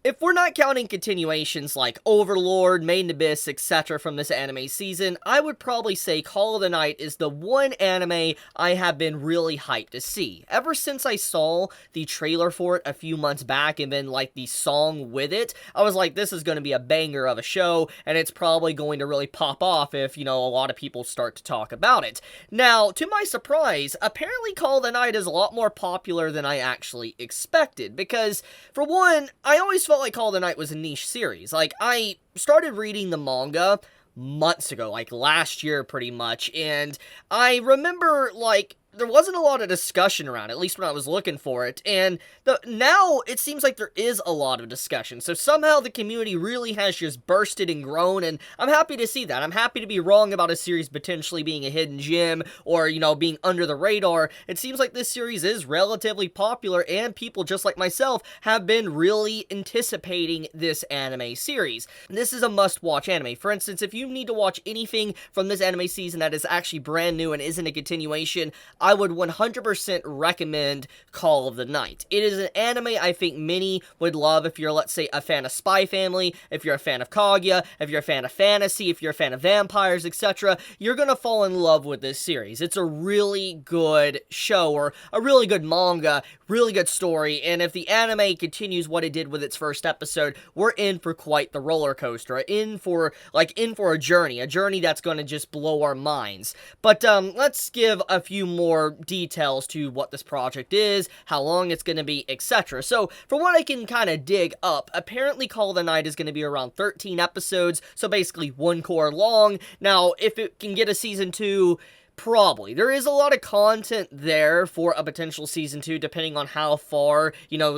If we're not counting continuations like Overlord, Maiden Abyss, etc. from this anime season, I would probably say Call of the Night is the one anime I have been really hyped to see. Ever since I saw the trailer for it a few months back and then like the song with it, I was like, this is going to be a banger of a show and it's probably going to really pop off if, a lot of people start to talk about it. Now, to my surprise, apparently Call of the Night is a lot more popular than I actually expected because, for one, I always felt like Call of the Night was a niche series. Like, I started reading the manga months ago, like last year pretty much, and I remember, like, there wasn't a lot of discussion around it, at least when I was looking for it, and now it seems like there is a lot of discussion, so somehow the community really has just bursted and grown, and I'm happy to see that. I'm happy to be wrong about a series potentially being a hidden gem, or, being under the radar. It seems like this series is relatively popular, and people just like myself have been really anticipating this anime series. This is a must-watch anime. For instance, if you need to watch anything from this anime season that is actually brand new and isn't a continuation, I would 100% recommend Call of the Night. It is an anime I think many would love if you're, let's say, a fan of Spy Family, if you're a fan of Kaguya, if you're a fan of fantasy, if you're a fan of vampires, etc. You're gonna fall in love with this series. It's a really good show, or a really good manga, really good story, and if the anime continues what it did with its first episode, we're in for quite the roller coaster, in for a journey that's gonna just blow our minds. But let's give a few more details to what this project is, how long it's going to be, etc. So, from what I can kind of dig up, apparently Call of the Night is going to be around 13 episodes, so basically one core long. Now, if it can get a season 2, probably. There is a lot of content there for a potential season 2, depending on how far,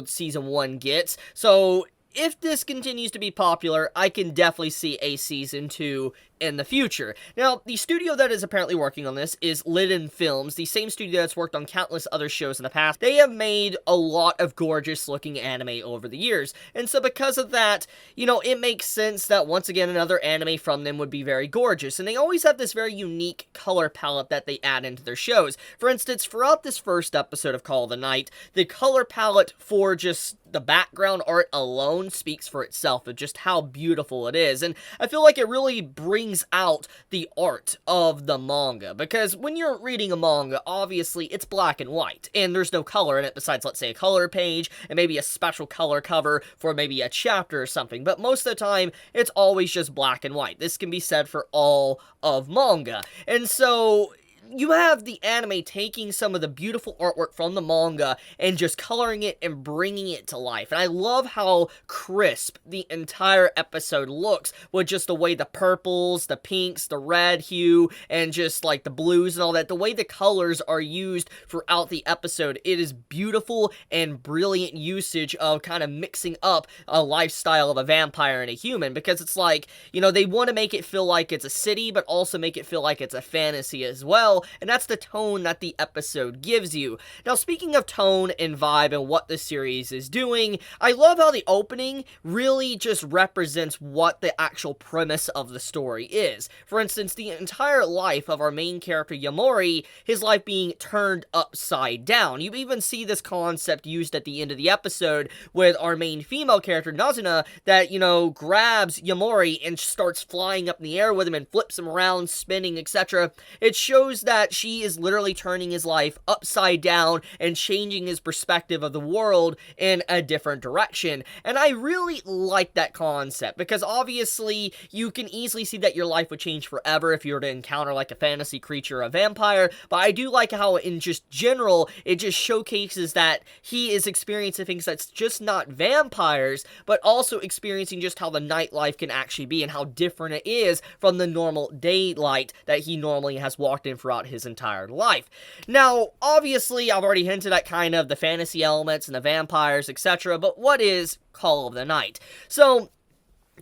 season 1 gets. So, if this continues to be popular, I can definitely see a season 2 in the future. Now, the studio that is apparently working on this is LIDENFILMS, the same studio that's worked on countless other shows in the past. They have made a lot of gorgeous looking anime over the years, and so because of that, it makes sense that once again another anime from them would be very gorgeous, and they always have this very unique color palette that they add into their shows. For instance, throughout this first episode of Call of the Night, the color palette for just the background art alone speaks for itself of just how beautiful it is, and I feel like it really brings out the art of the manga, because when you're reading a manga, obviously it's black and white, and there's no color in it besides, let's say, a color page, and maybe a special color cover for maybe a chapter or something, but most of the time, it's always just black and white. This can be said for all of manga, and so you have the anime taking some of the beautiful artwork from the manga and just coloring it and bringing it to life. And I love how crisp the entire episode looks with just the way the purples, the pinks, the red hue, and just like the blues and all that. The way the colors are used throughout the episode, it is beautiful and brilliant usage of kind of mixing up a lifestyle of a vampire and a human, because it's like, they want to make it feel like it's a city, but also make it feel like it's a fantasy as well. And that's the tone that the episode gives you. Now, speaking of tone and vibe and what the series is doing, I love how the opening really just represents what the actual premise of the story is. For instance, the entire life of our main character Yamori, his life being turned upside down. You even see this concept used at the end of the episode with our main female character Nazuna that, grabs Yamori and starts flying up in the air with him and flips him around, spinning, etc. It shows that she is literally turning his life upside down and changing his perspective of the world in a different direction. And I really like that concept, because obviously you can easily see that your life would change forever if you were to encounter like a fantasy creature or a vampire, but I do like how in just general it just showcases that he is experiencing things that's just not vampires, but also experiencing just how the nightlife can actually be and how different it is from the normal daylight that he normally has walked in throughout his entire life. Now, obviously, I've already hinted at kind of the fantasy elements and the vampires, etc., but what is Call of the Night? So,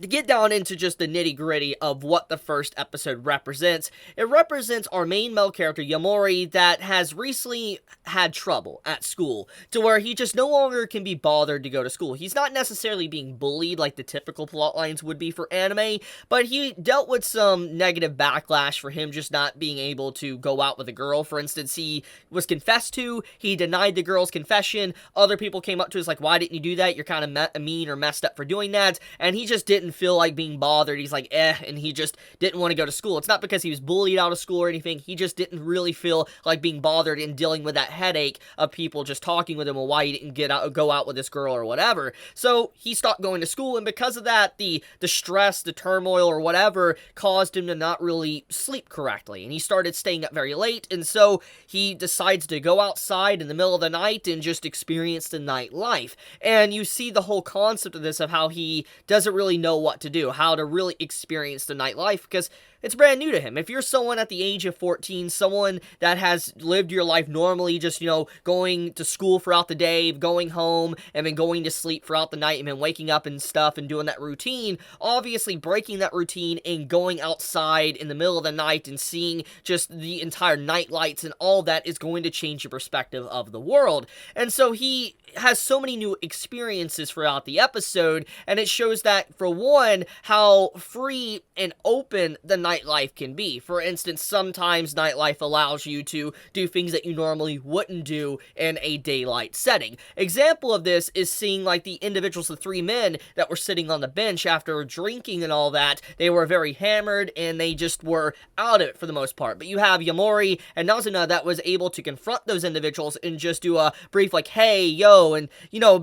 to get down into just the nitty-gritty of what the first episode represents, it represents our main male character, Yamori, that has recently had trouble at school, to where he just no longer can be bothered to go to school. He's not necessarily being bullied like the typical plotlines would be for anime, but he dealt with some negative backlash for him just not being able to go out with a girl. For instance, he was confessed to, he denied the girl's confession, other people came up to us like, why didn't you do that? You're kind of mean or messed up for doing that, and he just didn't feel like being bothered. He's like, and he just didn't want to go to school. It's not because he was bullied out of school or anything, he just didn't really feel like being bothered and dealing with that headache of people just talking with him or why he didn't go out with this girl or whatever. So he stopped going to school, and because of that, the stress, the turmoil or whatever caused him to not really sleep correctly, and he started staying up very late, and so he decides to go outside in the middle of the night and just experience the nightlife. And you see the whole concept of this, of how he doesn't really know what to do, how to really experience the nightlife, because it's brand new to him. If you're someone at the age of 14, someone that has lived your life normally, just, going to school throughout the day, going home, and then going to sleep throughout the night, and then waking up and stuff and doing that routine, obviously breaking that routine and going outside in the middle of the night and seeing just the entire night lights and all that is going to change your perspective of the world. And so he has so many new experiences throughout the episode, and it shows that, for one, how free and open the nightlife can be. For instance, sometimes nightlife allows you to do things that you normally wouldn't do in a daylight setting. Example of this is seeing like the individuals, the three men that were sitting on the bench after drinking and all that. They were very hammered and they just were out of it for the most part. But you have Yamori and Nazuna that was able to confront those individuals and just do a brief like, hey, yo, and,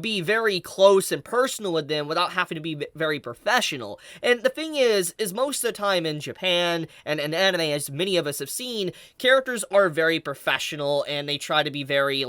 be very close and personal with them without having to be very professional. And the thing is most of the time in Japan and in anime, as many of us have seen, characters are very professional and they try to be very,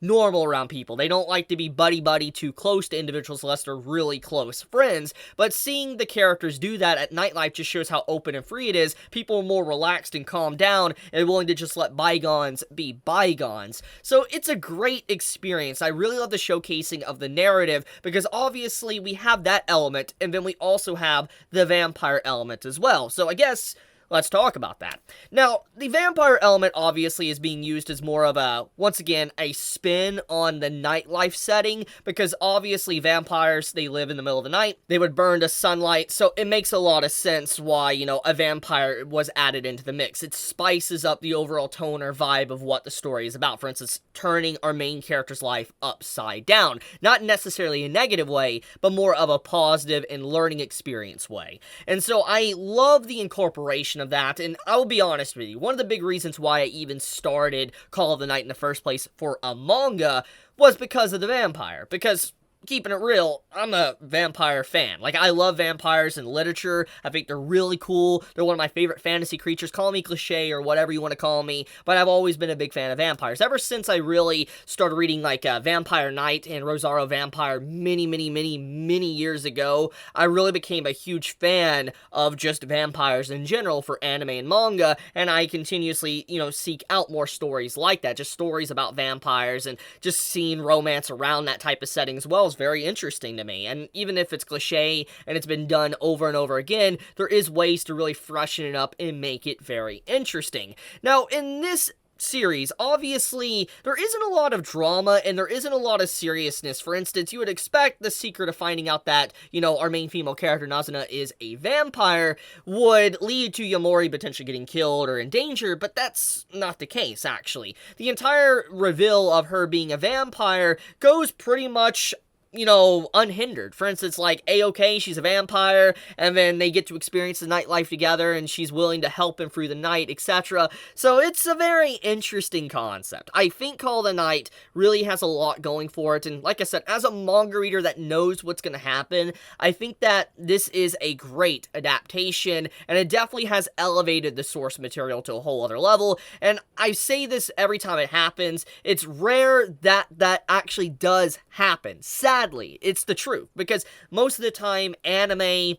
normal around people. They don't like to be buddy-buddy too close to individuals unless they're really close friends. But seeing the characters do that at Nightlife just shows how open and free it is. People are more relaxed and calmed down and willing to just let bygones be bygones. So it's a great experience. I really love the showcasing of the narrative, because obviously we have that element, and then we also have the vampire element as well. So I guess let's talk about that. Now, the vampire element obviously is being used as more of a, once again, a spin on the nightlife setting, because obviously vampires, they live in the middle of the night, they would burn to sunlight, so it makes a lot of sense why, a vampire was added into the mix. It spices up the overall tone or vibe of what the story is about. For instance, turning our main character's life upside down. Not necessarily a negative way, but more of a positive and learning experience way. And so I love the incorporation of that, and I will be honest with you, one of the big reasons why I even started Call of the Night in the first place for a manga was because of the vampire, because keeping it real, I'm a vampire fan. Like, I love vampires in literature. I think they're really cool. They're one of my favorite fantasy creatures. Call me cliche or whatever you want to call me, but I've always been a big fan of vampires. Ever since I really started reading, Vampire Knight and Rosario Vampire many years ago, I really became a huge fan of just vampires in general for anime and manga, and I continuously, seek out more stories like that. Just stories about vampires and just seeing romance around that type of setting as well is very interesting to me. And even if it's cliche and it's been done over and over again, there is ways to really freshen it up and make it very interesting. Now, in this series, obviously, there isn't a lot of drama and there isn't a lot of seriousness. For instance, you would expect the secret of finding out that, our main female character, Nazuna, is a vampire would lead to Yamori potentially getting killed or in danger, but that's not the case, actually. The entire reveal of her being a vampire goes pretty much unhindered. For instance, A-OK, she's a vampire, and then they get to experience the nightlife together, and she's willing to help him through the night, etc. So it's a very interesting concept. I think Call of the Night really has a lot going for it, and like I said, as a manga reader that knows what's going to happen, I think that this is a great adaptation, and it definitely has elevated the source material to a whole other level, and I say this every time it happens. It's rare that that actually does happen. Sadly, it's the truth, because most of the time, anime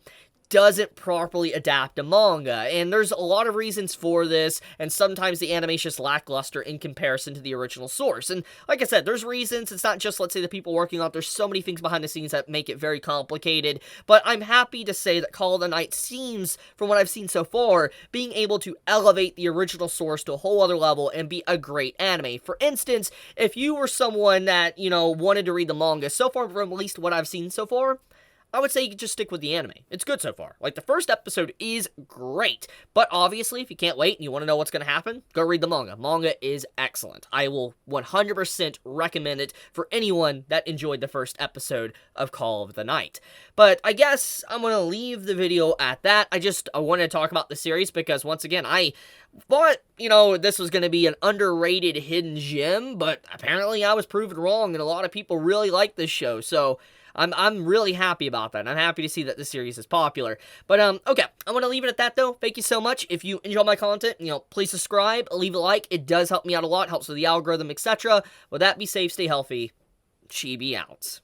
doesn't properly adapt a manga, and there's a lot of reasons for this, and sometimes the animation's just lackluster in comparison to the original source. And like I said, there's reasons. It's not just, let's say, the people working on it. There's so many things behind the scenes that make it very complicated, but I'm happy to say that Call of the Night seems, from what I've seen so far, being able to elevate the original source to a whole other level and be a great anime. For instance, if you were someone that, wanted to read the manga, so far from at least what I've seen so far, I would say you could just stick with the anime. It's good so far. Like, the first episode is great, but obviously, if you can't wait and you want to know what's going to happen, go read the manga. Manga is excellent. I will 100% recommend it for anyone that enjoyed the first episode of Call of the Night. But I guess I'm going to leave the video at that. I wanted to talk about the series because, once again, I thought, this was going to be an underrated hidden gem, but apparently I was proven wrong, and a lot of people really like this show, so I'm really happy about that. I'm happy to see that this series is popular. But, okay, I'm going to leave it at that, though. Thank you so much. If you enjoy my content, please subscribe, leave a like. It does help me out a lot, helps with the algorithm, etc. With that, be safe, stay healthy. Chibi out.